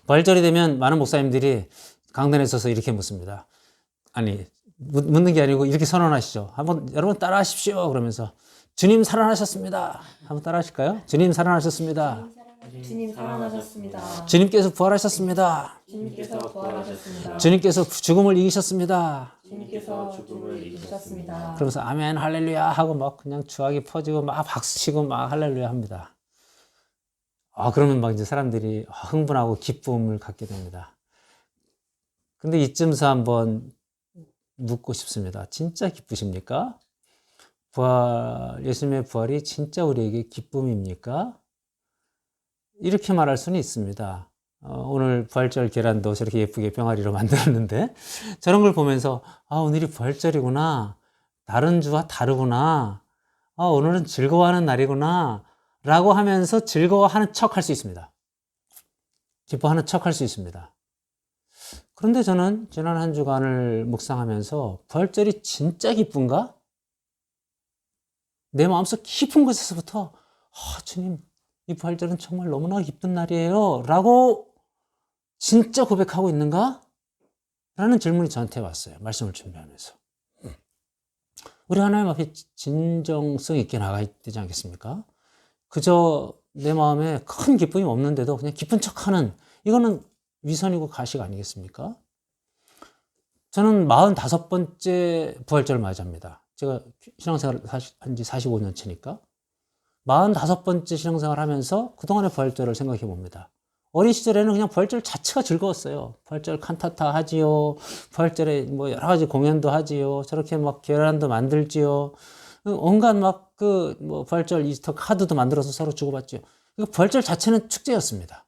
부활절이 되면 많은 목사님들이 강단에 서서 이렇게 묻습니다. 아니, 묻는 게 아니고 이렇게 선언하시죠. 한번 여러분 따라하십시오. 그러면서 주님 살아나셨습니다. 한번 따라하실까요? 주님 살아나셨습니다. 주님 살아나셨습니다. 주님께서 부활하셨습니다. 주님께서 부활하셨습니다. 주님께서 죽음을 이기셨습니다. 주님께서 죽음을 이기셨습니다. 그러면서 아멘 할렐루야 하고 막 그냥 주악이 퍼지고 막 박수치고 막 할렐루야 합니다. 그러면 막 이제 사람들이 흥분하고 기쁨을 갖게 됩니다. 근데 이쯤서 한번 묻고 싶습니다. 진짜 기쁘십니까? 예수님의 부활이 진짜 우리에게 기쁨입니까? 이렇게 말할 수는 있습니다. 오늘 부활절 계란도 저렇게 예쁘게 병아리로 만들었는데 저런 걸 보면서 오늘이 부활절이구나. 다른 주와 다르구나. 오늘은 즐거워하는 날이구나. 라고 하면서 즐거워하는 척 할 수 있습니다. 기뻐하는 척 할 수 있습니다. 그런데 저는 지난 한 주간을 묵상하면서 부활절이 진짜 기쁜가? 내 마음속 깊은 곳에서부터 주님 이 부활절은 정말 너무나 기쁜 날이에요 라고 진짜 고백하고 있는가? 라는 질문이 저한테 왔어요. 말씀을 준비하면서. 우리 하나님 앞에 진정성 있게 나가야 되지 않겠습니까? 그저 내 마음에 큰 기쁨이 없는데도 그냥 기쁜 척하는, 이거는 위선이고 가식 아니겠습니까? 저는 45번째 부활절을 맞이합니다. 제가 신앙생활을 한 지 45년 차니까 45번째 신앙생활을 하면서 그동안의 부활절을 생각해 봅니다. 어린 시절에는 그냥 부활절 자체가 즐거웠어요. 부활절 칸타타 하지요. 부활절에 뭐 여러 가지 공연도 하지요. 저렇게 막 계란도 만들지요. 온갖 막 부활절 이스터 카드도 만들어서 서로 주고받지요. 부활절 자체는 축제였습니다.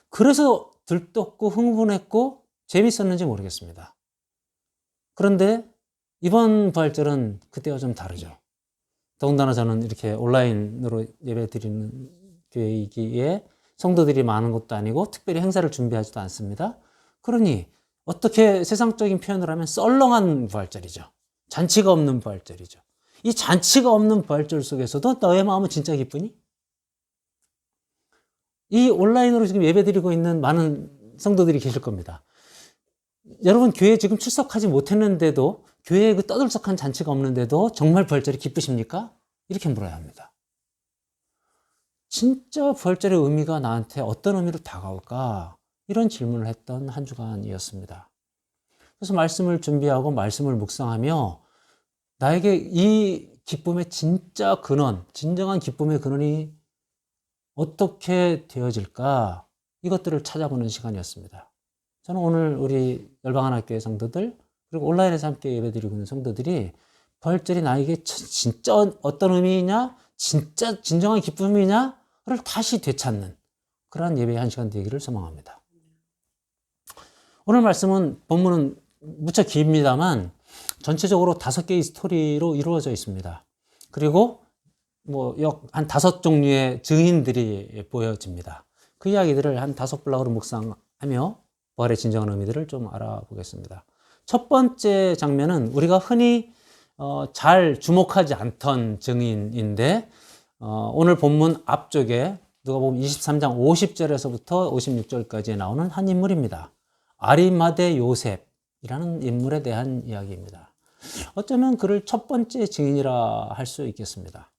그래서 들떴고 흥분했고 재밌었는지 모르겠습니다. 그런데 이번 부활절은 그때와 좀 다르죠. 더군다나 저는 이렇게 온라인으로 예배 드리는 교회이기에 성도들이 많은 것도 아니고 특별히 행사를 준비하지도 않습니다. 그러니 어떻게 세상적인 표현을 하면 썰렁한 부활절이죠. 잔치가 없는 부활절이죠. 이 잔치가 없는 부활절 속에서도 너의 마음은 진짜 기쁘니? 이 온라인으로 지금 예배 드리고 있는 많은 성도들이 계실 겁니다. 여러분 교회에 지금 출석하지 못했는데도, 교회에 그 떠들썩한 잔치가 없는데도 정말 부활절이 기쁘십니까? 이렇게 물어야 합니다. 진짜 부활절의 의미가 나한테 어떤 의미로 다가올까? 이런 질문을 했던 한 주간이었습니다. 그래서 말씀을 준비하고 말씀을 묵상하며 나에게 이 기쁨의 진짜 근원, 진정한 기쁨의 근원이 어떻게 되어질까? 이것들을 찾아보는 시간이었습니다. 저는 오늘 우리 열방하나교회 성도들, 그리고 온라인에서 함께 예배드리고 있는 성도들이 부활절이 나에게 진짜 어떤 의미이냐, 진짜 진정한 기쁨이냐를 다시 되찾는 그러한 예배의 한 시간 되기를 소망합니다. 오늘 말씀은 본문은 무척 깁니다만 전체적으로 5개의 스토리로 이루어져 있습니다. 그리고 한 5종류의 증인들이 보여집니다. 그 이야기들을 한 5블락으로 묵상하며 부활의 진정한 의미들을 좀 알아보겠습니다. 첫 번째 장면은 우리가 흔히 잘 주목하지 않던 증인인데 오늘 본문 앞쪽에 누가복음 23장 50절에서부터 56절까지 나오는 한 인물입니다. 아리마대 요셉이라는 인물에 대한 이야기입니다. 어쩌면 그를 첫 번째 증인이라 할 수 있겠습니다.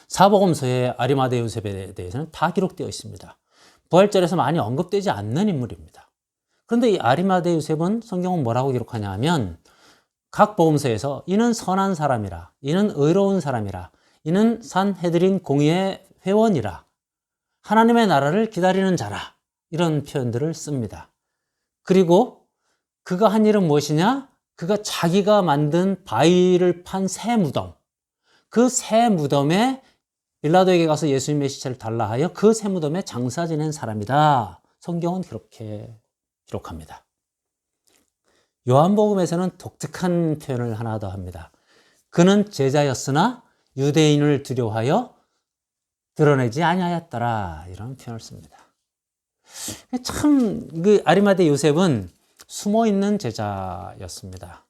사복음서에 아리마대 요셉에 대해서는 다 기록되어 있습니다. 부활절에서 많이 언급되지 않는 인물입니다. 그런데 이 아리마대 요셉은 성경은 뭐라고 기록하냐 하면 각 복음서에서 이는 선한 사람이라, 이는 의로운 사람이라, 이는 산헤드린 공의의 회원이라, 하나님의 나라를 기다리는 자라, 이런 표현들을 씁니다. 그리고 그가 한 일은 무엇이냐? 그가 자기가 만든 바위를 판 새 무덤, 그 새 무덤에 빌라도에게 가서 예수님의 시체를 달라 하여 그 새 무덤에 장사 지낸 사람이다. 성경은 그렇게 기록합니다. 요한복음에서는 독특한 표현을 하나 더 합니다. 그는 제자였으나 유대인을 두려워하여 드러내지 아니하였더라. 이런 표현을 씁니다. 참 그 아리마대 요셉은 숨어있는 제자였습니다.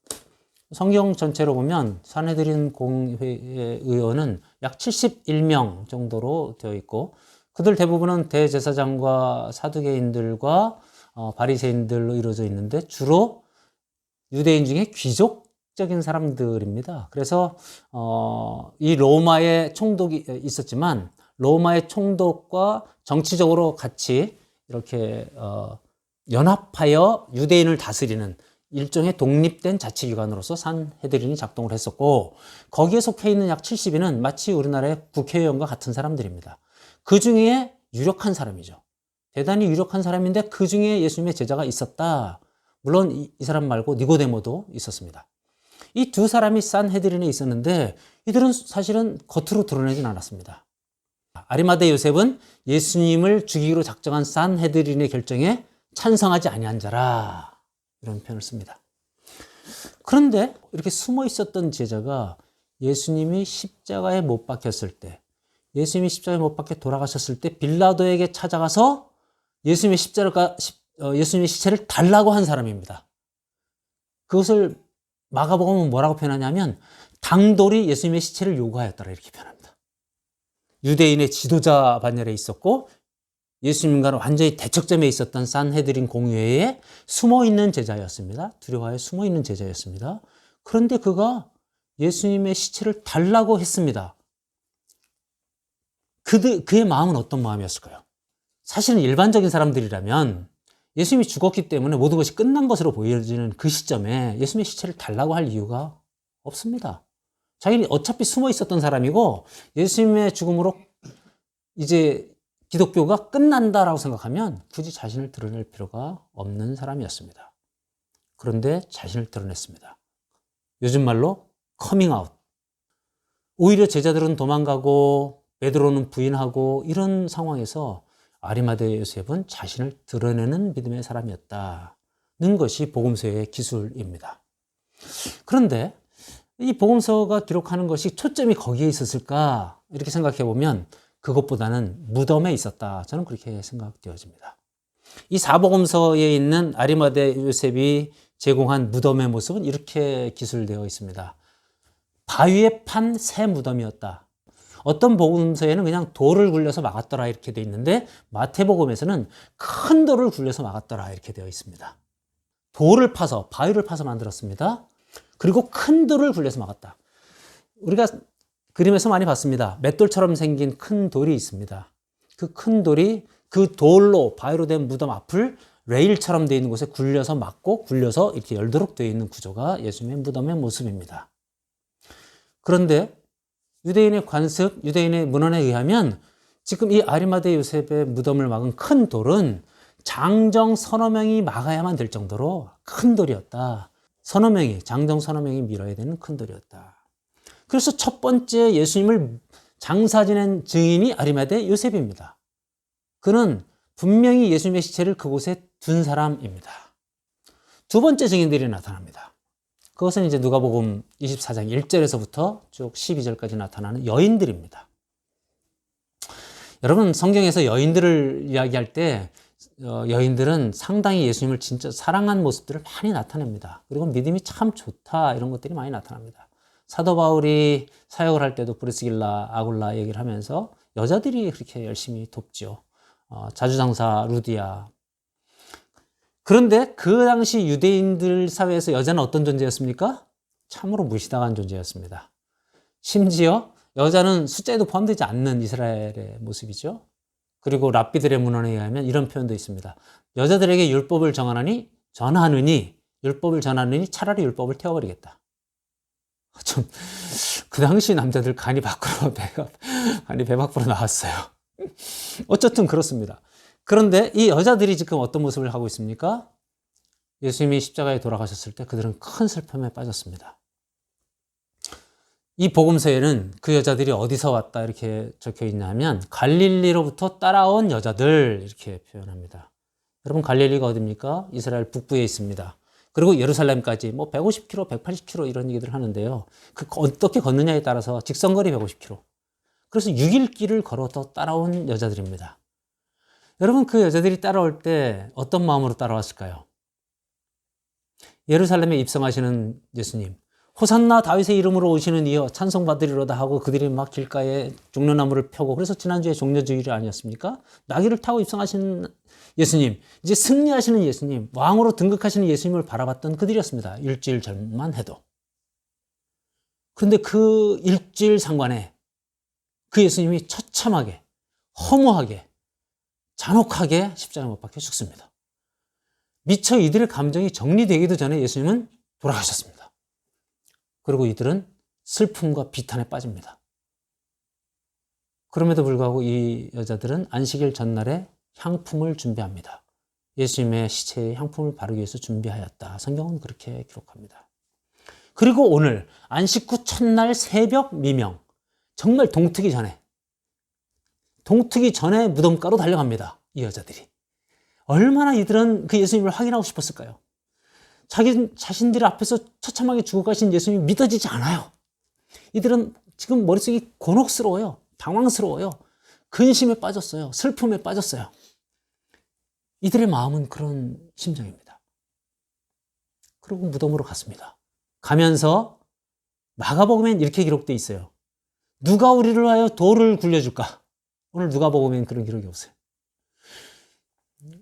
성경 전체로 보면 산헤드린 공회의 의원은 약 71명 정도로 되어 있고 그들 대부분은 대제사장과 사두개인들과 바리새인들로 이루어져 있는데 주로 유대인 중에 귀족적인 사람들입니다. 그래서 이 로마의 총독이 있었지만 로마의 총독과 정치적으로 같이 이렇게 연합하여 유대인을 다스리는 일종의 독립된 자치기관으로서 산헤드린이 작동을 했었고, 거기에 속해 있는 약 70인은 마치 우리나라의 국회의원과 같은 사람들입니다. 그 중에 유력한 사람이죠. 대단히 유력한 사람인데 그 중에 예수님의 제자가 있었다. 물론 이 사람 말고 니고데모도 있었습니다. 이 두 사람이 산헤드린에 있었는데 이들은 사실은 겉으로 드러내진 않았습니다. 아리마대 요셉은 예수님을 죽이기로 작정한 산헤드린의 결정에 찬성하지 아니한 자라, 이런 표현을 씁니다. 그런데 이렇게 숨어 있었던 제자가 예수님이 십자가에 못 박혔을 때, 예수님이 십자가에 못 박혀 돌아가셨을 때 빌라도에게 찾아가서 예수님의 예수님의 시체를 달라고 한 사람입니다. 그것을 마가복음은 뭐라고 표현하냐면 당돌이 예수님의 시체를 요구하였더라, 이렇게 표현합니다. 유대인의 지도자 반열에 있었고 예수님과는 완전히 대척점에 있었던 산헤드린 공회에 숨어있는 제자였습니다. 두려워하여 숨어있는 제자였습니다. 그런데 그가 예수님의 시체를 달라고 했습니다. 그의 마음은 어떤 마음이었을까요? 사실은 일반적인 사람들이라면 예수님이 죽었기 때문에 모든 것이 끝난 것으로 보여지는 그 시점에 예수님의 시체를 달라고 할 이유가 없습니다. 자기는 어차피 숨어 있었던 사람이고 예수님의 죽음으로 이제 기독교가 끝난다라고 생각하면 굳이 자신을 드러낼 필요가 없는 사람이었습니다. 그런데 자신을 드러냈습니다. 요즘 말로 커밍아웃. 오히려 제자들은 도망가고 베드로는 부인하고 이런 상황에서 아리마대 요셉은 자신을 드러내는 믿음의 사람이었다는 것이 복음서의 기술입니다. 그런데 이 복음서가 기록하는 것이 초점이 거기에 있었을까, 이렇게 생각해 보면 그것보다는 무덤에 있었다, 저는 그렇게 생각되어집니다. 이 사복음서에 있는 아리마대 요셉이 제공한 무덤의 모습은 이렇게 기술되어 있습니다. 바위에 판 새 무덤이었다. 어떤 복음서에는 그냥 돌을 굴려서 막았더라, 이렇게 되어 있는데 마태복음에서는 큰 돌을 굴려서 막았더라, 이렇게 되어 있습니다. 돌을 파서, 바위를 파서 만들었습니다. 그리고 큰 돌을 굴려서 막았다. 우리가 그림에서 많이 봤습니다. 맷돌처럼 생긴 큰 돌이 있습니다. 그 큰 돌이 그 돌로 바위로 된 무덤 앞을 레일처럼 되어 있는 곳에 굴려서 막고 굴려서 이렇게 열도록 되어 있는 구조가 예수님의 무덤의 모습입니다. 그런데 유대인의 관습, 유대인의 문헌에 의하면 지금 이 아리마대 요셉의 무덤을 막은 큰 돌은 장정 서너 명이 막아야만 될 정도로 큰 돌이었다. 장정 서너 명이 밀어야 되는 큰 돌이었다. 그래서 첫 번째 예수님을 장사 지낸 증인이 아리마대 요셉입니다. 그는 분명히 예수님의 시체를 그곳에 둔 사람입니다. 두 번째 증인들이 나타납니다. 그것은 이제 누가복음 24장 1절에서부터 쭉 12절까지 나타나는 여인들입니다. 여러분, 성경에서 여인들을 이야기할 때 여인들은 상당히 예수님을 진짜 사랑한 모습들을 많이 나타냅니다. 그리고 믿음이 참 좋다, 이런 것들이 많이 나타납니다. 사도 바울이 사역을 할 때도 브리스길라, 아굴라 얘기를 하면서 여자들이 그렇게 열심히 돕죠. 자주장사 루디아. 그런데 그 당시 유대인들 사회에서 여자는 어떤 존재였습니까? 참으로 무시당한 존재였습니다. 심지어 여자는 숫자에도 포함되지 않는 이스라엘의 모습이죠. 그리고 랍비들의 문헌에 의하면 이런 표현도 있습니다. 여자들에게 율법을 전하느니 차라리 율법을 태워버리겠다. 좀, 그 당시 남자들 간이 배 밖으로 나왔어요. 어쨌든 그렇습니다. 그런데 이 여자들이 지금 어떤 모습을 하고 있습니까? 예수님이 십자가에 돌아가셨을 때 그들은 큰 슬픔에 빠졌습니다. 이 복음서에는 그 여자들이 어디서 왔다 이렇게 적혀 있냐면 갈릴리로부터 따라온 여자들, 이렇게 표현합니다. 여러분, 갈릴리가 어디입니까? 이스라엘 북부에 있습니다. 그리고 예루살렘까지 150km, 180km 이런 얘기들 하는데요. 어떻게 걷느냐에 따라서 직선거리 150km. 그래서 6일 길을 걸어서 따라온 여자들입니다. 여러분, 그 여자들이 따라올 때 어떤 마음으로 따라왔을까요? 예루살렘에 입성하시는 예수님, 호산나 다윗의 이름으로 오시는 이여 찬송받으리로다 하고 그들이 막 길가에 종려나무를 펴고, 그래서 지난주에 종려주일 아니었습니까? 나귀를 타고 입성하신 예수님, 이제 승리하시는 예수님, 왕으로 등극하시는 예수님을 바라봤던 그들이었습니다. 일주일 전만 해도. 그런데 그 일주일 상관에 그 예수님이 처참하게, 허무하게, 잔혹하게 십자가에 못 박혀 죽습니다. 미처 이들의 감정이 정리되기도 전에 예수님은 돌아가셨습니다. 그리고 이들은 슬픔과 비탄에 빠집니다. 그럼에도 불구하고 이 여자들은 안식일 전날에 향품을 준비합니다. 예수님의 시체에 향품을 바르기 위해서 준비하였다. 성경은 그렇게 기록합니다. 그리고 오늘 안식 후 첫날 새벽 미명, 정말 동트기 전에 무덤가로 달려갑니다. 이 여자들이. 얼마나 이들은 그 예수님을 확인하고 싶었을까요? 자신들 앞에서 처참하게 죽어가신 예수님이 믿어지지 않아요. 이들은 지금 머릿속이 곤혹스러워요. 당황스러워요. 근심에 빠졌어요. 슬픔에 빠졌어요. 이들의 마음은 그런 심정입니다. 그리고 무덤으로 갔습니다. 가면서 마가복음엔 이렇게 기록되어 있어요. 누가 우리를 위하여 돌을 굴려줄까? 오늘 누가복음엔 그런 기록이 없어요.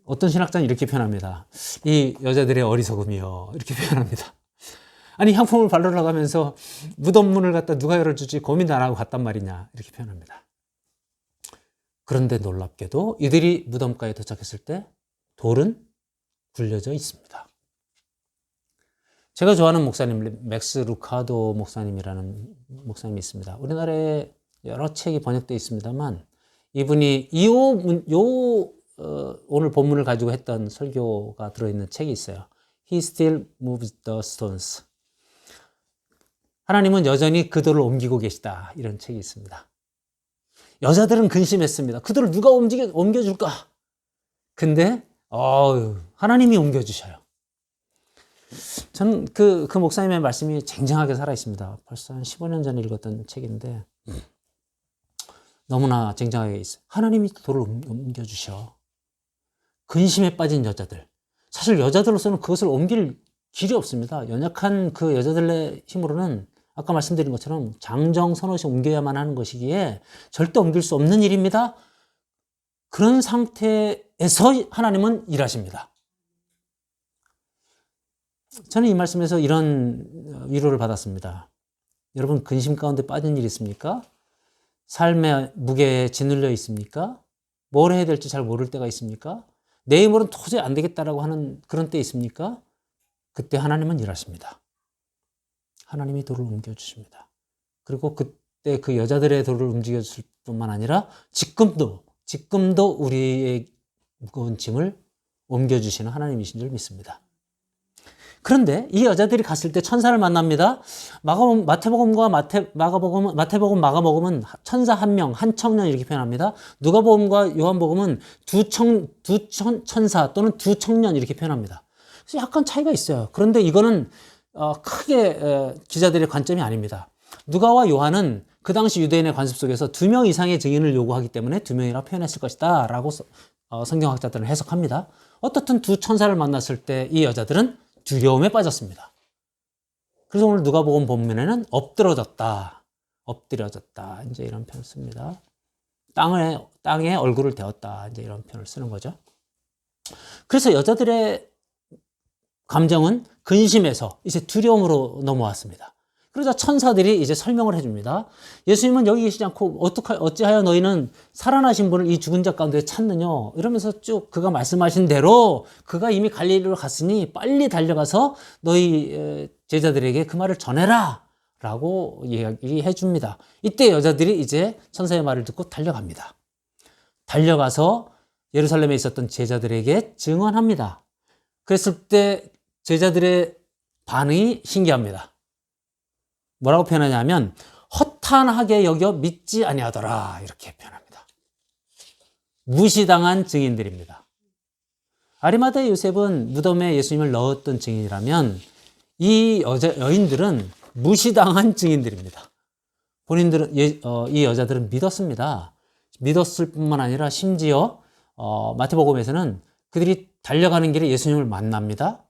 어떤 신학자는 이렇게 표현합니다. 이 여자들의 어리석음이요. 이렇게 표현합니다. 아니, 향품을 바르러 가면서 무덤 문을 갖다 누가 열어주지 고민도 안 하고 갔단 말이냐. 이렇게 표현합니다. 그런데 놀랍게도 이들이 무덤가에 도착했을 때 돌은 굴려져 있습니다. 제가 좋아하는 목사님, 맥스 루카도 목사님이라는 목사님이 있습니다. 우리나라에 여러 책이 번역되어 있습니다만 이분이 오늘 본문을 가지고 했던 설교가 들어있는 책이 있어요. He still moves the stones. 하나님은 여전히 그 돌을 옮기고 계시다. 이런 책이 있습니다. 여자들은 근심했습니다. 그 돌을 누가 옮겨줄까? 근데 하나님이 옮겨주셔요. 저는 그 목사님의 말씀이 쟁쟁하게 살아있습니다. 벌써 한 15년 전에 읽었던 책인데 너무나 쟁쟁하게 있어요. 하나님이 돌을 옮겨주셔. 근심에 빠진 여자들. 사실 여자들로서는 그것을 옮길 길이 없습니다. 연약한 그 여자들의 힘으로는 아까 말씀드린 것처럼 장정 서너씩 옮겨야만 하는 것이기에 절대 옮길 수 없는 일입니다. 그런 상태에서 하나님은 일하십니다. 저는 이 말씀에서 이런 위로를 받았습니다. 여러분, 근심 가운데 빠진 일 있습니까? 삶의 무게에 짓눌려 있습니까? 뭘 해야 될지 잘 모를 때가 있습니까? 내 힘으로는 도저히 안 되겠다라고 하는 그런 때 있습니까? 그때 하나님은 일하십니다. 하나님이 돌을 옮겨주십니다. 그리고 그때 그 여자들의 돌을 움직여줄 뿐만 아니라 지금도 우리의 무거운 짐을 옮겨주시는 하나님이신 줄 믿습니다. 그런데 이 여자들이 갔을 때 천사를 만납니다. 마태복음, 마가복음은 천사 한 명, 한 청년 이렇게 표현합니다. 누가복음과 요한복음은 두 천사 또는 두 청년 이렇게 표현합니다. 그래서 약간 차이가 있어요. 그런데 이거는 크게 기자들의 관점이 아닙니다. 누가와 요한은 그 당시 유대인의 관습 속에서 2명 이상의 증인을 요구하기 때문에 2명이라 표현했을 것이다 라고 성경학자들은 해석합니다. 어떻든 두 천사를 만났을 때 이 여자들은 두려움에 빠졌습니다. 그래서 오늘 누가복음 본문에는 엎드려졌다, 이제 이런 표현을 씁니다. 땅에 얼굴을 대었다, 이제 이런 표현을 쓰는 거죠. 그래서 여자들의 감정은 근심에서 이제 두려움으로 넘어왔습니다. 그러자 천사들이 이제 설명을 해줍니다. 예수님은 여기 계시지 않고 어찌하여 너희는 살아나신 분을 이 죽은 자 가운데 찾느냐? 이러면서 쭉 그가 말씀하신 대로 그가 이미 갈릴리로 갔으니 빨리 달려가서 너희 제자들에게 그 말을 전해라 라고 이야기해 줍니다. 이때 여자들이 이제 천사의 말을 듣고 달려갑니다. 달려가서 예루살렘에 있었던 제자들에게 증언합니다. 그랬을 때 제자들의 반응이 신기합니다. 뭐라고 표현하냐면 허탄하게 여겨 믿지 아니하더라 이렇게 표현합니다. 무시당한 증인들입니다. 아리마다의 요셉은 무덤에 예수님을 넣었던 증인이라면 이 여인들은 무시당한 증인들입니다. 본인들은 이 여자들은 믿었습니다. 믿었을 뿐만 아니라 심지어 마태복음에서는 그들이 달려가는 길에 예수님을 만납니다.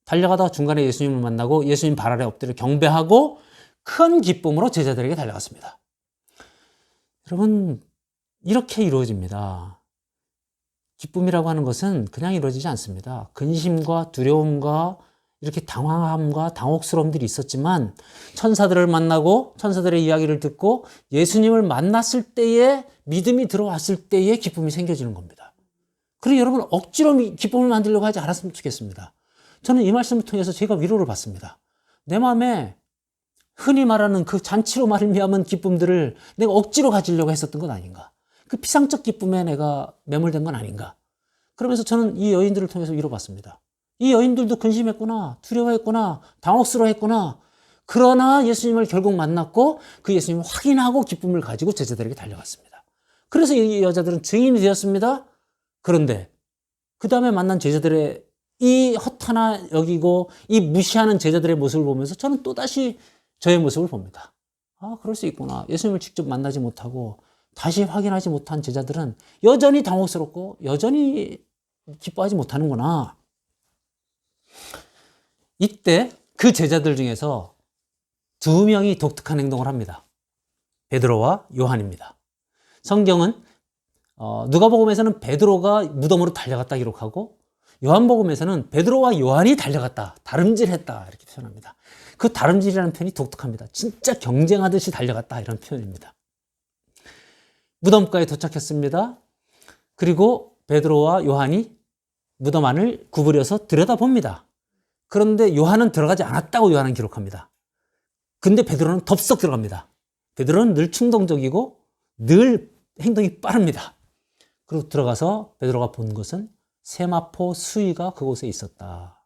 달려가다가 중간에 예수님을 만나고 예수님 발 아래 엎드려 경배하고 큰 기쁨으로 제자들에게 달려갔습니다. 여러분, 이렇게 이루어집니다. 기쁨이라고 하는 것은 그냥 이루어지지 않습니다. 근심과 두려움과 이렇게 당황함과 당혹스러움들이 있었지만 천사들을 만나고 천사들의 이야기를 듣고 예수님을 만났을 때에 믿음이 들어왔을 때에 기쁨이 생겨지는 겁니다. 그리고 여러분 억지로 기쁨을 만들려고 하지 않았으면 좋겠습니다. 저는 이 말씀을 통해서 제가 위로를 받습니다. 내 마음에 흔히 말하는 그 잔치로 말미암은 기쁨들을 내가 억지로 가지려고 했었던 건 아닌가. 그 피상적 기쁨에 내가 매몰된 건 아닌가. 그러면서 저는 이 여인들을 통해서 위로받습니다. 이 여인들도 근심했구나, 두려워했구나, 당혹스러워했구나. 그러나 예수님을 결국 만났고 그 예수님을 확인하고 기쁨을 가지고 제자들에게 달려갔습니다. 그래서 이 여자들은 증인이 되었습니다. 그런데 그 다음에 만난 제자들의 이 허탄하 여기고 이 무시하는 제자들의 모습을 보면서 저는 또다시 저의 모습을 봅니다. 아, 그럴 수 있구나. 예수님을 직접 만나지 못하고 다시 확인하지 못한 제자들은 여전히 당혹스럽고 여전히 기뻐하지 못하는구나. 이때 그 제자들 중에서 2명이 독특한 행동을 합니다. 베드로와 요한입니다. 성경은 누가복음에서는 베드로가 무덤으로 달려갔다 기록하고 요한복음에서는 베드로와 요한이 달려갔다, 다름질했다 이렇게 표현합니다. 그 다름질이라는 표현이 독특합니다. 진짜 경쟁하듯이 달려갔다 이런 표현입니다. 무덤가에 도착했습니다. 그리고 베드로와 요한이 무덤 안을 구부려서 들여다봅니다. 그런데 요한은 들어가지 않았다고 요한은 기록합니다. 근데 베드로는 덥석 들어갑니다. 베드로는 늘 충동적이고 늘 행동이 빠릅니다. 그리고 들어가서 베드로가 본 것은 세마포 수의가 그곳에 있었다.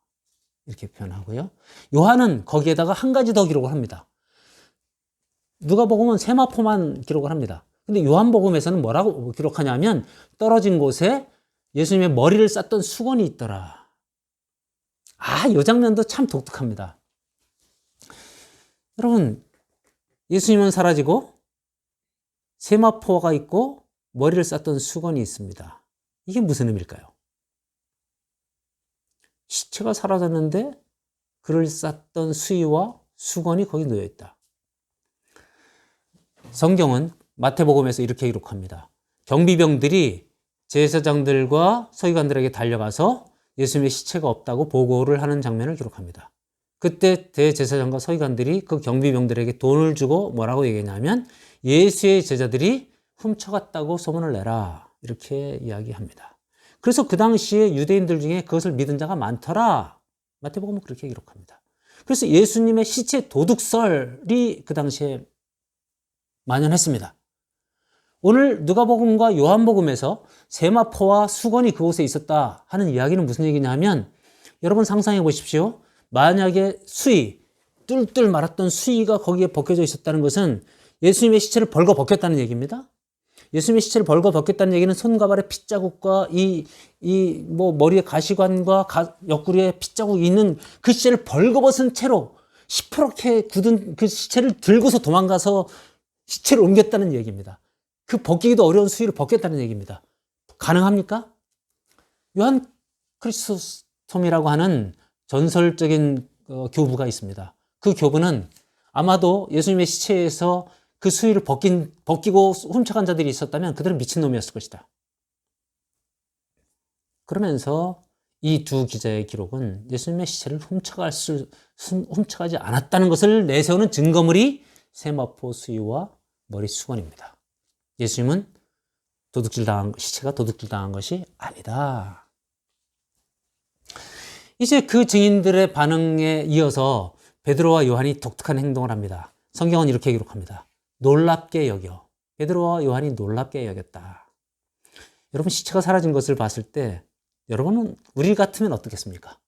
이렇게 표현하고요. 요한은 거기에다가 한 가지 더 기록을 합니다. 누가복음은 세마포만 기록을 합니다. 근데 요한복음에서는 뭐라고 기록하냐면 떨어진 곳에 예수님의 머리를 쌌던 수건이 있더라. 아, 이 장면도 참 독특합니다. 여러분, 예수님은 사라지고 세마포가 있고 머리를 쌌던 수건이 있습니다. 이게 무슨 의미일까요? 시체가 사라졌는데 그를 쌌던 수의와 수건이 거기 놓여 있다. 성경은 마태복음에서 이렇게 기록합니다. 경비병들이 제사장들과 서기관들에게 달려가서 예수님의 시체가 없다고 보고를 하는 장면을 기록합니다. 그때 대제사장과 서기관들이 그 경비병들에게 돈을 주고 뭐라고 얘기했냐면 예수의 제자들이 훔쳐갔다고 소문을 내라 이렇게 이야기합니다. 그래서 그 당시에 유대인들 중에 그것을 믿은 자가 많더라. 마태복음은 그렇게 기록합니다. 그래서 예수님의 시체 도둑설이 그 당시에 만연했습니다. 오늘 누가복음과 요한복음에서 세마포와 수건이 그곳에 있었다 하는 이야기는 무슨 얘기냐 하면 여러분 상상해 보십시오. 만약에 수의, 뚫뚫 말았던 수의가 거기에 벗겨져 있었다는 것은 예수님의 시체를 벌거 벗겼다는 얘기입니다. 예수님의 시체를 벌거 벗겼다는 얘기는 손과 발의 핏자국과 머리에 가시관과 옆구리에 핏자국이 있는 그 시체를 벌거 벗은 채로 시퍼렇게 굳은 그 시체를 들고서 도망가서 시체를 옮겼다는 얘기입니다. 그 벗기기도 어려운 수의를 벗겼다는 얘기입니다. 가능합니까? 요한 크리스토톰이라고 하는 전설적인 교부가 있습니다. 그 교부는 아마도 예수님의 시체에서 그 수의를 벗기고 훔쳐간 자들이 있었다면 그들은 미친놈이었을 것이다. 그러면서 이 두 기자의 기록은 예수님의 시체를 훔쳐가지 않았다는 것을 내세우는 증거물이 세마포 수의와 머리 수건입니다. 예수님은 시체가 도둑질당한 것이 아니다. 이제 그 증인들의 반응에 이어서 베드로와 요한이 독특한 행동을 합니다. 성경은 이렇게 기록합니다. 놀랍게 여겨. 베드로와 요한이 놀랍게 여겼다. 여러분 시체가 사라진 것을 봤을 때 여러분은 우리 같으면 어떻겠습니까?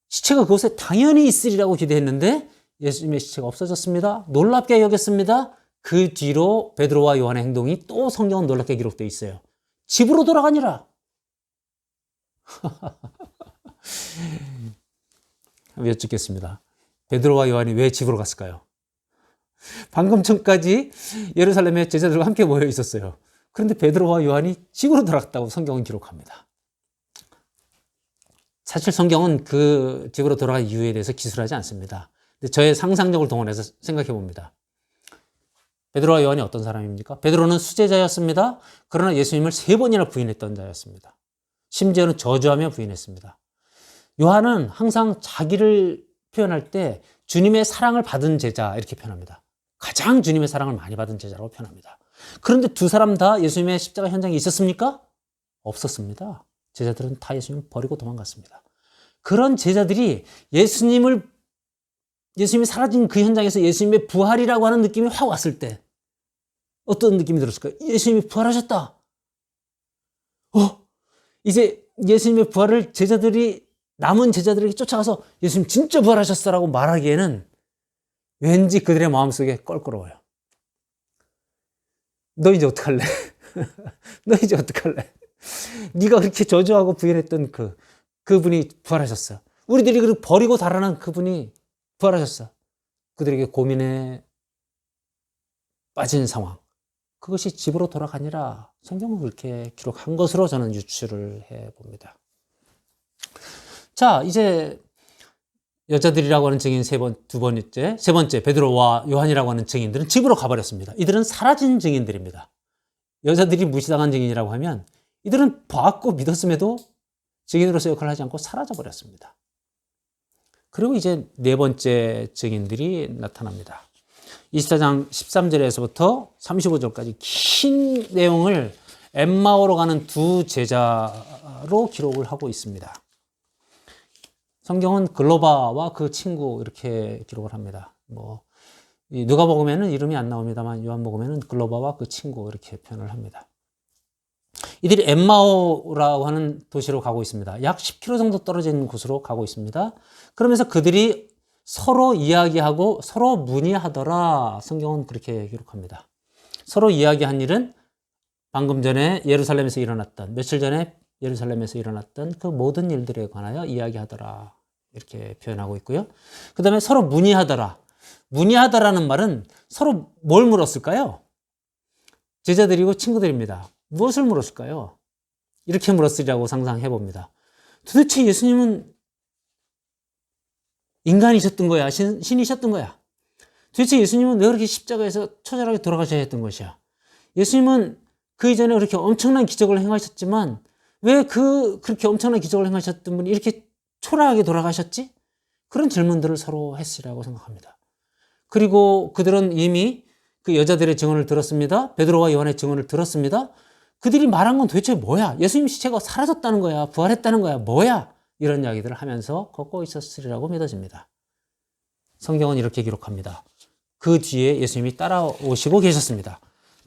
시체가 그곳에 당연히 있으리라고 기대했는데 예수님의 시체가 없어졌습니다. 놀랍게 여겼습니다. 그 뒤로 베드로와 요한의 행동이 또 성경은 놀랍게 기록되어 있어요. 집으로 돌아가니라. 여쭙겠습니다. 베드로와 요한이 왜 집으로 갔을까요? 방금 전까지 예루살렘에 제자들과 함께 모여 있었어요. 그런데 베드로와 요한이 집으로 돌아갔다고 성경은 기록합니다. 사실 성경은 그 집으로 돌아간 이유에 대해서 기술하지 않습니다. 근데 저의 상상력을 동원해서 생각해 봅니다. 베드로와 요한이 어떤 사람입니까? 베드로는 수제자였습니다. 그러나 예수님을 3번이나 부인했던 자였습니다. 심지어는 저주하며 부인했습니다. 요한은 항상 자기를 표현할 때 주님의 사랑을 받은 제자 이렇게 표현합니다. 가장 주님의 사랑을 많이 받은 제자라고 표현합니다. 그런데 두 사람 다 예수님의 십자가 현장에 있었습니까? 없었습니다. 제자들은 다 예수님을 버리고 도망갔습니다. 그런 제자들이 예수님이 사라진 그 현장에서 예수님의 부활이라고 하는 느낌이 확 왔을 때 어떤 느낌이 들었을까요? 예수님이 부활하셨다. 이제 예수님의 부활을 남은 제자들에게 쫓아가서 예수님 진짜 부활하셨어라고 말하기에는 왠지 그들의 마음속에 껄끄러워요. 너 이제 어떡할래? 너 이제 어떡할래? 네가 그렇게 저주하고 부인했던 그분이 부활하셨어. 우리들이 그렇게 버리고 달아난 그분이 부활하셨어. 그들에게 고민에 빠진 상황. 그것이 집으로 돌아가니라 성경은 그렇게 기록한 것으로 저는 유추를 해봅니다. 자, 이제 여자들이라고 하는 증인 세 번째 베드로와 요한이라고 하는 증인들은 집으로 가버렸습니다. 이들은 사라진 증인들입니다. 여자들이 무시당한 증인이라고 하면 이들은 봤고 믿었음에도 증인으로서 역할을 하지 않고 사라져버렸습니다. 그리고 이제 4번째 증인들이 나타납니다. 24장 13절에서부터 35절까지 긴 내용을 엠마오로 가는 두 제자로 기록을 하고 있습니다. 성경은 글로바와 그 친구 이렇게 기록을 합니다. 누가복음에는 이름이 안 나옵니다만 요한복음에는 글로바와 그 친구 이렇게 표현을 합니다. 이들이 엠마오라고 하는 도시로 가고 있습니다. 약 10km 정도 떨어져 있는 곳으로 가고 있습니다. 그러면서 그들이 서로 이야기하고 서로 문의하더라. 성경은 그렇게 기록합니다. 서로 이야기한 일은 방금 전에 예루살렘에서 일어났던, 며칠 전에 예루살렘에서 일어났던 그 모든 일들에 관하여 이야기하더라. 이렇게 표현하고 있고요. 그 다음에 서로 문의하더라. 문의하더라는 말은 서로 뭘 물었을까요? 제자들이고 친구들입니다. 무엇을 물었을까요? 이렇게 물었으리라고 상상해 봅니다. 도대체 예수님은 인간이셨던 거야? 신이셨던 거야? 도대체 예수님은 왜 그렇게 십자가에서 처절하게 돌아가셔야 했던 것이야? 예수님은 그 이전에 그렇게 엄청난 기적을 행하셨지만 왜 그렇게 엄청난 기적을 행하셨던 분이 이렇게 초라하게 돌아가셨지? 그런 질문들을 서로 했으리라고 생각합니다. 그리고 그들은 이미 그 여자들의 증언을 들었습니다. 베드로와 요한의 증언을 들었습니다. 그들이 말한 건 도대체 뭐야? 예수님 시체가 사라졌다는 거야? 부활했다는 거야? 뭐야? 이런 이야기들을 하면서 걷고 있었으리라고 믿어집니다. 성경은 이렇게 기록합니다. 그 뒤에 예수님이 따라오시고 계셨습니다.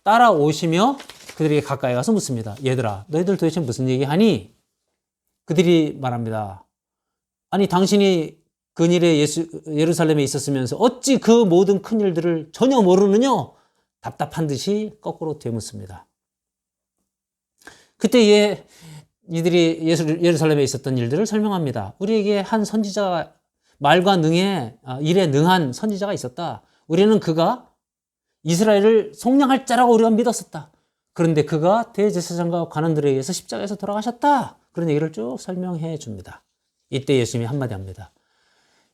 따라오시며 그들에게 가까이 가서 묻습니다. 얘들아, 너희들 도대체 무슨 얘기하니? 그들이 말합니다. 아니, 당신이 근일에 예루살렘에 있었으면서 어찌 그 모든 큰 일들을 전혀 모르느냐? 답답한 듯이 거꾸로 되묻습니다. 그때 이들이 예루살렘에 있었던 일들을 설명합니다. 우리에게 한 선지자가 말과 일에 능한 선지자가 있었다. 우리는 그가 이스라엘을 속량할 자라고 우리가 믿었었다. 그런데 그가 대제사장과 관원들에 의해서 십자가에서 돌아가셨다. 그런 얘기를 쭉 설명해 줍니다. 이때 예수님이 한마디 합니다.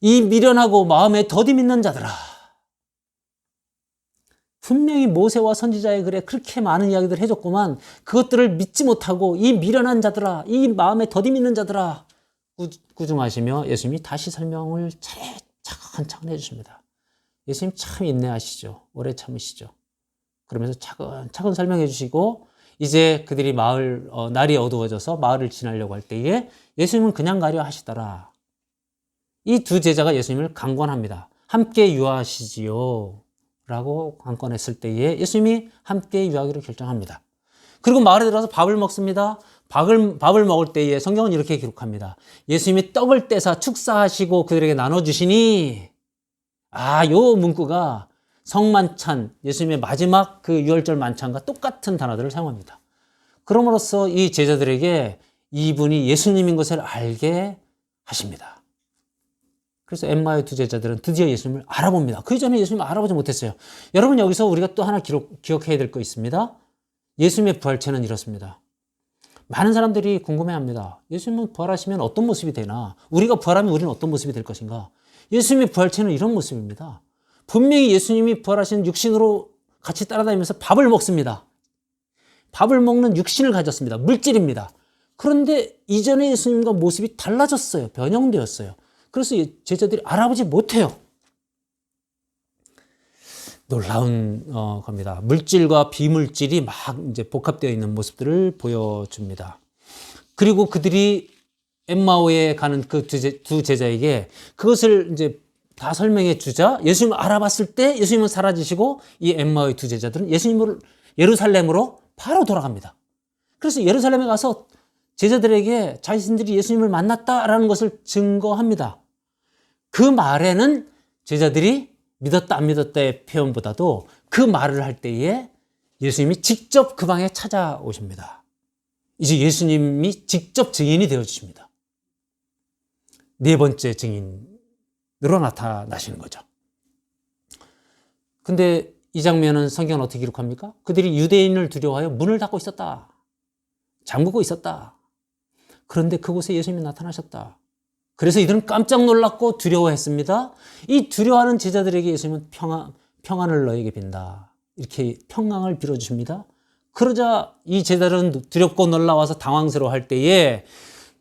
이 미련하고 마음에 더디 믿는 자들아. 분명히 모세와 선지자의 글에 그렇게 많은 이야기들을 해줬구만. 그것들을 믿지 못하고 이 미련한 자들아, 이 마음에 더디 믿는 자들아. 꾸중하시며 예수님이 다시 설명을 차근차근 해주십니다. 예수님 참 인내하시죠. 오래 참으시죠. 그러면서 차근차근 설명해 주시고 이제 그들이 날이 어두워져서 마을을 지나려고 할 때에 예수님은 그냥 가려 하시더라. 이 두 제자가 예수님을 강권합니다. 함께 유하시지요. 라고 강권했을 때에 예수님이 함께 유하기로 결정합니다. 그리고 마을에 들어가서 밥을 먹습니다. 밥을 먹을 때에 성경은 이렇게 기록합니다. 예수님이 떡을 떼사 축사하시고 그들에게 나눠주시니 요 문구가 성만찬, 예수님의 마지막 그 유월절 만찬과 똑같은 단어들을 사용합니다. 그럼으로써 이 제자들에게 이분이 예수님인 것을 알게 하십니다. 그래서 엠마의 두 제자들은 드디어 예수님을 알아봅니다. 그 전에 예수님을 알아보지 못했어요. 여러분, 여기서 우리가 또 하나 기억해야 될 거 있습니다. 예수님의 부활체는 이렇습니다. 많은 사람들이 궁금해합니다. 예수님은 부활하시면 어떤 모습이 되나? 우리가 부활하면 우리는 어떤 모습이 될 것인가? 예수님의 부활체는 이런 모습입니다. 분명히 예수님이 부활하신 육신으로 같이 따라다니면서 밥을 먹습니다. 밥을 먹는 육신을 가졌습니다. 물질입니다. 그런데 이전의 예수님과 모습이 달라졌어요. 변형되었어요. 그래서 제자들이 알아보지 못해요. 놀라운 겁니다. 물질과 비물질이 막 이제 복합되어 있는 모습들을 보여줍니다. 그리고 그들이 엠마오에 가는 그 두 제자에게 그것을 이제 다 설명해 주자 예수님을 알아봤을 때 예수님은 사라지시고 이 엠마오의 두 제자들은 예수님을 예루살렘으로 바로 돌아갑니다. 그래서 예루살렘에 가서 제자들에게 자신들이 예수님을 만났다라는 것을 증거합니다. 그 말에는 제자들이 믿었다 안 믿었다의 표현보다도 그 말을 할 때에 예수님이 직접 그 방에 찾아오십니다. 이제 예수님이 직접 증인이 되어주십니다. 네 번째 증인으로 나타나시는 거죠. 근데 이 장면은 성경은 어떻게 기록합니까? 그들이 유대인을 두려워하여 문을 닫고 있었다. 잠그고 있었다. 그런데 그곳에 예수님이 나타나셨다. 그래서 이들은 깜짝 놀랐고 두려워했습니다. 이 두려워하는 제자들에게 예수님은 평안을 너에게 빈다. 이렇게 평강을 빌어주십니다. 그러자 이 제자들은 두렵고 놀라워서 당황스러워할 때에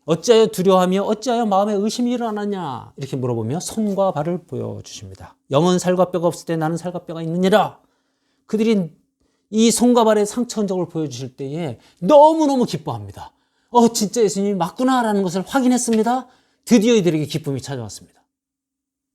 어찌하여 두려워하며 어찌하여 마음에 의심이 일어나냐 이렇게 물어보며 손과 발을 보여주십니다. 영은 살과 뼈가 없을 때 나는 살과 뼈가 있느니라. 그들이 이 손과 발의 상처 흔적을 보여주실 때에 너무너무 기뻐합니다. 진짜 예수님이 맞구나라는 것을 확인했습니다. 드디어 이들에게 기쁨이 찾아왔습니다.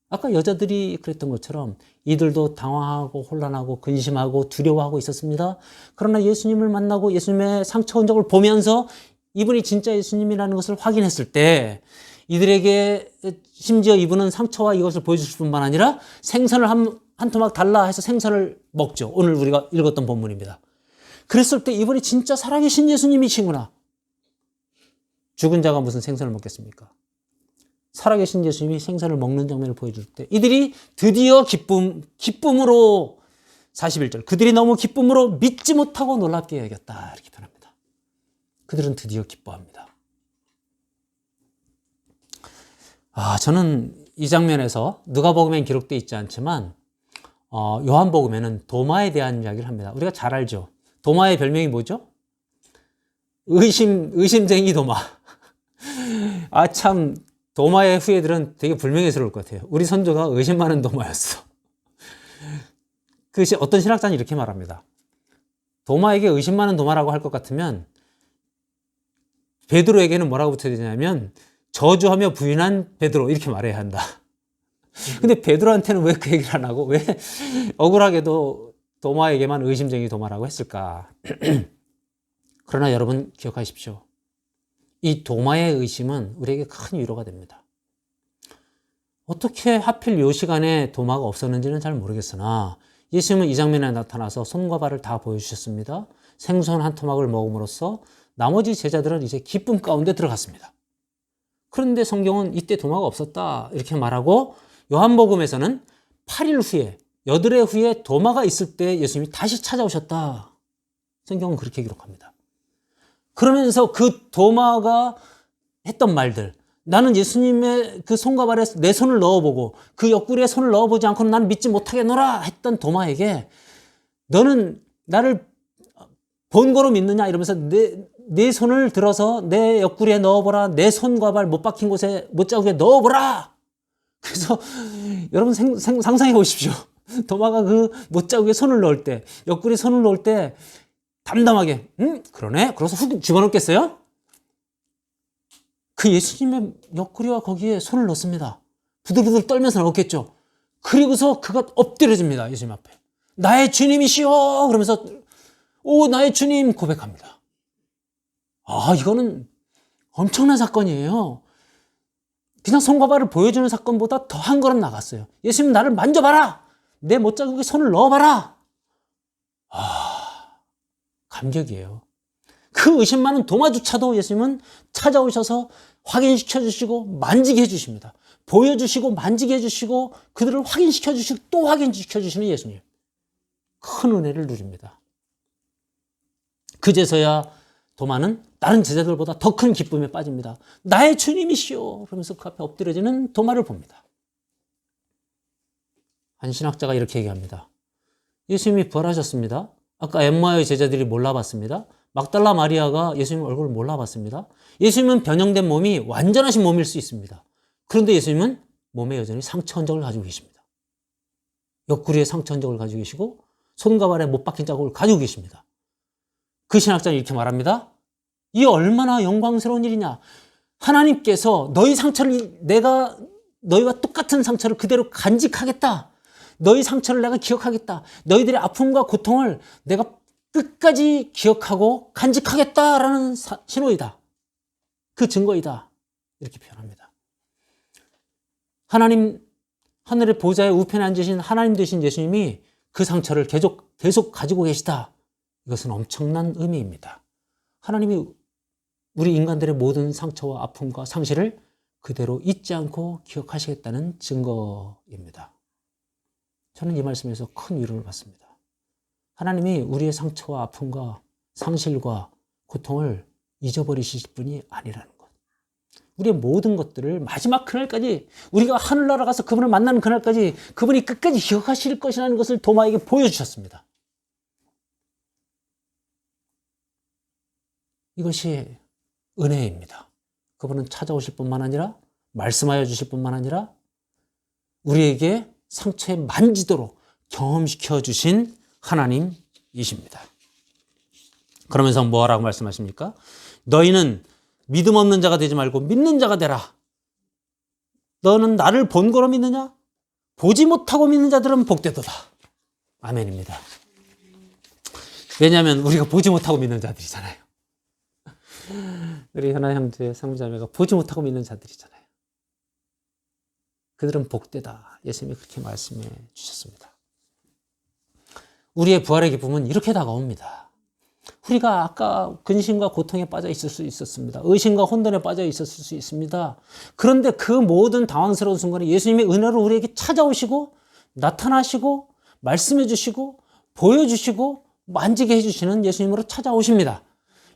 아까 여자들이 그랬던 것처럼 이들도 당황하고 혼란하고 근심하고 두려워하고 있었습니다. 그러나 예수님을 만나고 예수님의 상처 흔적을 보면서 이분이 진짜 예수님이라는 것을 확인했을 때 이들에게 심지어 이분은 상처와 이것을 보여줄 뿐만 아니라 생선을 한 토막 달라 해서 생선을 먹죠. 오늘 우리가 읽었던 본문입니다. 그랬을 때 이분이 진짜 살아계신 예수님이시구나. 죽은 자가 무슨 생선을 먹겠습니까? 살아계신 예수님이 생선을 먹는 장면을 보여줄 때 이들이 드디어 기쁨으로 41절 그들이 너무 기쁨으로 믿지 못하고 놀랍게 여겼다 이렇게 표현합니다. 그들은 드디어 기뻐합니다. 저는 이 장면에서 누가복음엔 기록되어 있지 않지만 요한복음에는 도마에 대한 이야기를 합니다. 우리가 잘 알죠. 도마의 별명이 뭐죠? 의심쟁이 도마. 참 도마의 후예들은 되게 불명예스러울 것 같아요. 우리 선조가 의심 많은 도마였어. 어떤 신학자는 이렇게 말합니다. 도마에게 의심 많은 도마라고 할 것 같으면 베드로에게는 뭐라고 붙여야 되냐면 저주하며 부인한 베드로 이렇게 말해야 한다. 근데 베드로한테는 왜 그 얘기를 안 하고 왜 억울하게도 도마에게만 의심쟁이 도마라고 했을까? 그러나 여러분 기억하십시오. 이 도마의 의심은 우리에게 큰 위로가 됩니다. 어떻게 하필 이 시간에 도마가 없었는지는 잘 모르겠으나 예수님은 이 장면에 나타나서 손과 발을 다 보여주셨습니다. 생선 한 토막을 먹음으로써 나머지 제자들은 이제 기쁨 가운데 들어갔습니다. 그런데 성경은 이때 도마가 없었다 이렇게 말하고 요한복음에서는 8일 후에 여드레 후에 도마가 있을 때 예수님이 다시 찾아오셨다. 성경은 그렇게 기록합니다. 그러면서 그 도마가 했던 말들 나는 예수님의 그 손과 발에 내 손을 넣어보고 그 옆구리에 손을 넣어보지 않고는 나는 믿지 못하겠노라 했던 도마에게 너는 나를 본거로 믿느냐 이러면서 내 손을 들어서 내 옆구리에 넣어보라. 내 손과 발 못 박힌 곳에 못자국에 넣어보라. 그래서 여러분 상상해 보십시오. 도마가 그 못자국에 손을 넣을 때 옆구리에 손을 넣을 때 담담하게 그러네? 그래서 훅 집어넣겠어요? 그 예수님의 옆구리와 거기에 손을 넣습니다. 부들부들 떨면서 넣었겠죠. 그리고서 그가 엎드려집니다. 예수님 앞에. 나의 주님이시여 그러면서 오 나의 주님 고백합니다. 이거는 엄청난 사건이에요. 그냥 손과 발을 보여주는 사건보다 더 한 걸음 나갔어요. 예수님 나를 만져봐라. 내 못자국에 손을 넣어봐라. 감격이에요. 그 의심 많은 도마조차도 예수님은 찾아오셔서 확인시켜 주시고 만지게 해주십니다. 보여주시고 만지게 해주시고 그들을 확인시켜 주시고 또 확인시켜 주시는 예수님. 큰 은혜를 누립니다. 그제서야 도마는 다른 제자들보다 더 큰 기쁨에 빠집니다. 나의 주님이시오. 그러면서 그 앞에 엎드려지는 도마를 봅니다. 한 신학자가 이렇게 얘기합니다. 예수님이 부활하셨습니다. 아까 엠마의 제자들이 몰라봤습니다. 막달라 마리아가 예수님 얼굴을 몰라봤습니다. 예수님은 변형된 몸이 완전하신 몸일 수 있습니다. 그런데 예수님은 몸에 여전히 상처 흔적을 가지고 계십니다. 옆구리에 상처 흔적을 가지고 계시고 손과 발에 못 박힌 자국을 가지고 계십니다. 그 신학자는 이렇게 말합니다. 이 얼마나 영광스러운 일이냐. 하나님께서 너희 상처를 내가 너희와 똑같은 상처를 그대로 간직하겠다. 너희 상처를 내가 기억하겠다. 너희들의 아픔과 고통을 내가 끝까지 기억하고 간직하겠다라는 신호이다. 그 증거이다. 이렇게 표현합니다. 하나님, 하늘의 보좌의 우편에 앉으신 하나님 되신 예수님이 그 상처를 계속 가지고 계시다. 이것은 엄청난 의미입니다. 하나님이 우리 인간들의 모든 상처와 아픔과 상실을 그대로 잊지 않고 기억하시겠다는 증거입니다. 저는 이 말씀에서 큰 위로를 받습니다. 하나님이 우리의 상처와 아픔과 상실과 고통을 잊어버리실 분이 아니라는 것. 우리의 모든 것들을 마지막 그날까지 우리가 하늘나라 가서 그분을 만나는 그날까지 그분이 끝까지 기억하실 것이라는 것을 도마에게 보여주셨습니다. 이것이 은혜입니다. 그분은 찾아오실 뿐만 아니라 말씀하여 주실 뿐만 아니라 우리에게 상처에 만지도록 경험시켜 주신 하나님이십니다. 그러면서 뭐라고 말씀하십니까? 너희는 믿음 없는 자가 되지 말고 믿는 자가 되라. 너는 나를 본거로 믿느냐? 보지 못하고 믿는 자들은 복되도다. 아멘입니다. 왜냐하면 우리가 보지 못하고 믿는 자들이잖아요. 우리 하나 형제 상부자매가 보지 못하고 믿는 자들이잖아요. 그들은 복되다. 예수님이 그렇게 말씀해 주셨습니다. 우리의 부활의 기쁨은 이렇게 다가옵니다. 우리가 아까 근심과 고통에 빠져 있을 수 있었습니다. 의심과 혼돈에 빠져 있었을 수 있습니다. 그런데 그 모든 당황스러운 순간에 예수님의 은혜로 우리에게 찾아오시고 나타나시고 말씀해 주시고 보여주시고 만지게 해주시는 예수님으로 찾아오십니다.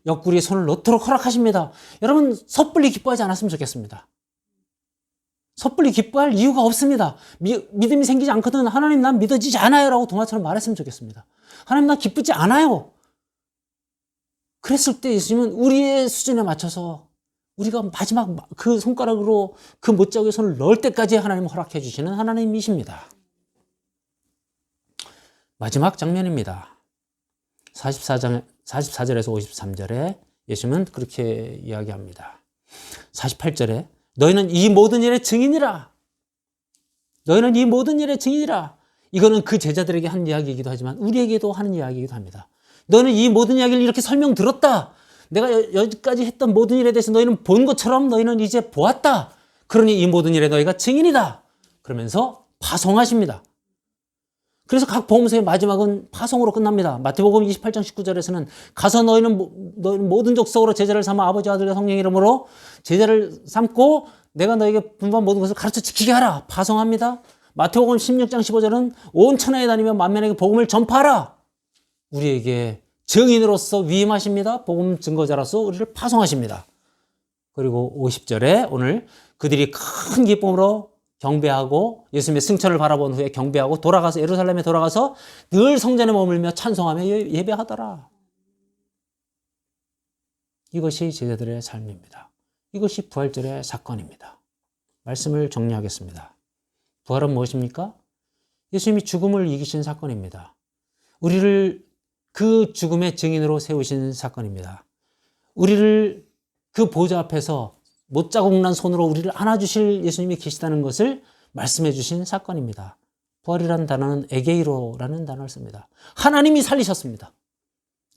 옆구리에 손을 넣도록 허락하십니다. 여러분 섣불리 기뻐하지 않았으면 좋겠습니다. 섣불리 기뻐할 이유가 없습니다. 믿음이 생기지 않거든 하나님 난 믿어지지 않아요 라고 동화처럼 말했으면 좋겠습니다. 하나님 난 기쁘지 않아요. 그랬을 때 예수님은 우리의 수준에 맞춰서 우리가 마지막 그 손가락으로 그 못자국에 손을 넣을 때까지 하나님 허락해 주시는 하나님이십니다. 마지막 장면입니다. 44절에서 53절에 예수님은 그렇게 이야기합니다. 48절에 너희는 이 모든 일의 증인이라. 너희는 이 모든 일의 증인이라. 이거는 그 제자들에게 한 이야기이기도 하지만 우리에게도 하는 이야기이기도 합니다. 너는 이 모든 이야기를 이렇게 설명 들었다. 내가 여기까지 했던 모든 일에 대해서 너희는 본 것처럼 너희는 이제 보았다. 그러니 이 모든 일에 너희가 증인이다. 그러면서 파송하십니다. 그래서 각 복음서의 마지막은 파송으로 끝납니다. 마태복음 28장 19절에서는 가서 너희는 모든 족속으로 제자를 삼아 아버지 아들과 성령 이름으로 제자를 삼고 내가 너에게 분부한 모든 것을 가르쳐 지키게 하라. 파송합니다. 마태복음 16장 15절은 온 천하에 다니며 만민에게 복음을 전파하라. 우리에게 증인으로서 위임하십니다. 복음 증거자로서 우리를 파송하십니다. 그리고 50절에 오늘 그들이 큰 기쁨으로 경배하고 예수님의 승천을 바라본 후에 경배하고 돌아가서 예루살렘에 돌아가서 늘 성전에 머물며 찬송하며 예배하더라. 이것이 제자들의 삶입니다. 이것이 부활절의 사건입니다. 말씀을 정리하겠습니다. 부활은 무엇입니까? 예수님이 죽음을 이기신 사건입니다. 우리를 그 죽음의 증인으로 세우신 사건입니다. 우리를 그 보좌 앞에서 못자국 난 손으로 우리를 안아주실 예수님이 계시다는 것을 말씀해 주신 사건입니다. 부활이라는 단어는 에게이로라는 단어를 씁니다. 하나님이 살리셨습니다.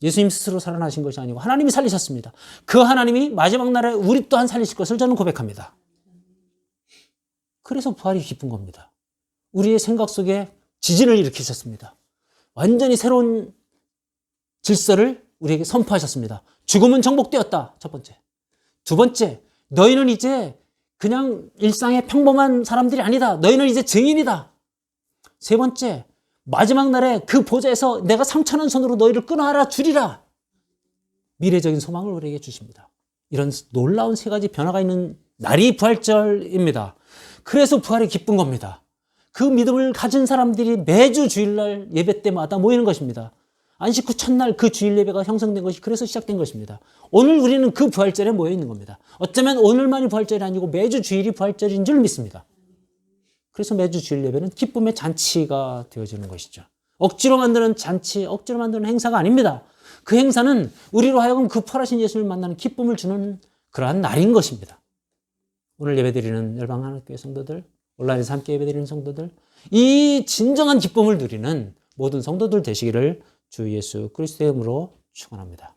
예수님 스스로 살아나신 것이 아니고 하나님이 살리셨습니다. 그 하나님이 마지막 날에 우리 또한 살리실 것을 저는 고백합니다. 그래서 부활이 기쁜 겁니다. 우리의 생각 속에 지진을 일으키셨습니다. 완전히 새로운 질서를 우리에게 선포하셨습니다. 죽음은 정복되었다. 첫 번째. 두 번째, 너희는 이제 그냥 일상의 평범한 사람들이 아니다. 너희는 이제 증인이다. 세 번째, 마지막 날에 그 보좌에서 내가 상처난 손으로 너희를 끊어안아 주리라. 미래적인 소망을 우리에게 주십니다. 이런 놀라운 세 가지 변화가 있는 날이 부활절입니다. 그래서 부활이 기쁜 겁니다. 그 믿음을 가진 사람들이 매주 주일날 예배 때마다 모이는 것입니다. 안식 후 첫날 그 주일 예배가 형성된 것이 그래서 시작된 것입니다. 오늘 우리는 그 부활절에 모여 있는 겁니다. 어쩌면 오늘만이 부활절이 아니고 매주 주일이 부활절인 줄 믿습니다. 그래서 매주 주일 예배는 기쁨의 잔치가 되어지는 것이죠. 억지로 만드는 잔치, 억지로 만드는 행사가 아닙니다. 그 행사는 우리로 하여금 그 부활하신 예수를 만나는 기쁨을 주는 그러한 날인 것입니다. 오늘 예배드리는 열방하나교회 성도들, 온라인에서 함께 예배드리는 성도들, 이 진정한 기쁨을 누리는 모든 성도들 되시기를 주 예수 그리스도의 이름으로 축원합니다.